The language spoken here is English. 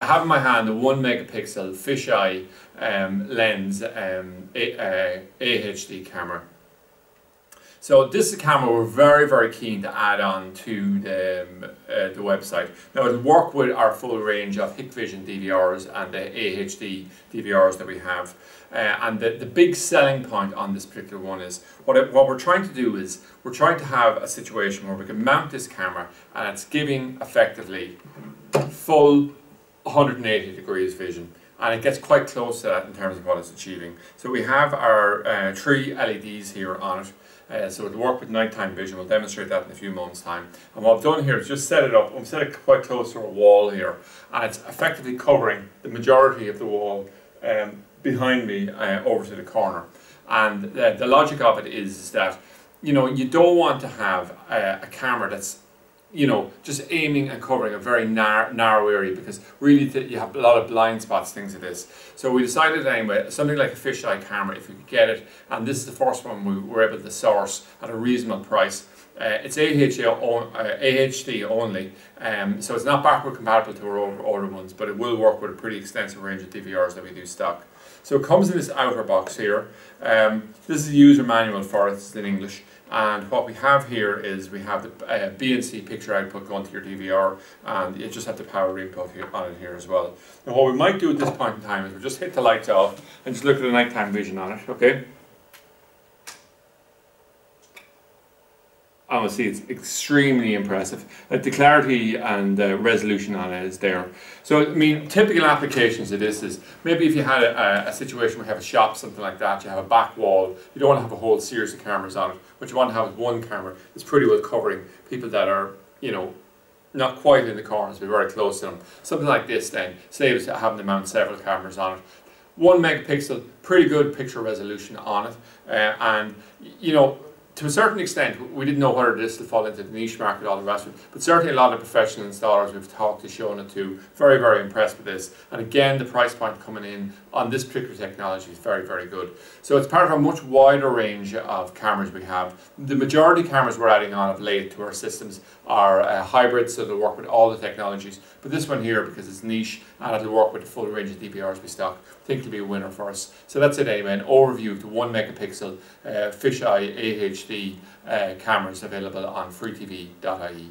have in my hand the 1 megapixel fisheye lens AHD camera. So this is a camera we're very keen to add on to the website. Now it'll work with our full range of Hikvision DVRs and the AHD DVRs that we have. And the big selling point on this particular one is, what we're trying to do is, we're trying to have a situation where we can mount this camera and it's giving effectively full 180 degrees vision. And it gets quite close to that in terms of what it's achieving. So we have our 3 LEDs here on it. So it'll work with nighttime vision. We'll demonstrate that in a few moments' time. And what I've done here is just set it up. I've set it quite close to a wall here, and it's effectively covering the majority of the wall behind me over to the corner. And the logic of it is that, you know, you don't want to have a camera that's, you know, just aiming and covering a very narrow area, because really you have a lot of blind spots, things like this. So we decided anyway, something like a fisheye camera, if we could get it, and this is the first one we were able to source at a reasonable price. It's AHD only, so it's not backward compatible to our older ones, but it will work with a pretty extensive range of DVRs that we do stock. So it comes in this outer box here. This is a user manual for it, it's in English. And what we have here is we have the BNC picture output going to your DVR, and you just have the power input on it here as well. Now what we might do at this point in time is we'll just hit the lights off and just look at the nighttime vision on it, okay? And we'll see it's extremely impressive. The clarity and resolution on it is there. So, I mean, typical applications of this is, maybe if you had a situation where you have a shop, something like that, you have a back wall, you don't want to have a whole series of cameras on it. What you want to have is one camera that's pretty well covering people that are, you know, not quite in the corners, but very close to them. Something like this then saves having to mount several cameras on it. 1 megapixel, pretty good picture resolution on it, and, you know, to a certain extent, we didn't know whether this will fall into the niche market or all the rest of it, but certainly a lot of professional installers we've talked to, shown it to, very impressed with this. And again, the price point coming in on this particular technology is very good. So it's part of a much wider range of cameras we have. The majority of cameras we're adding on of late to our systems are hybrids, so they'll work with all the technologies. But this one here, because it's niche and it'll work with the full range of DVRs we stock, I think it'll be a winner for us. So that's it anyway, an overview of the 1 megapixel fisheye AHD cameras available on freetv.ie.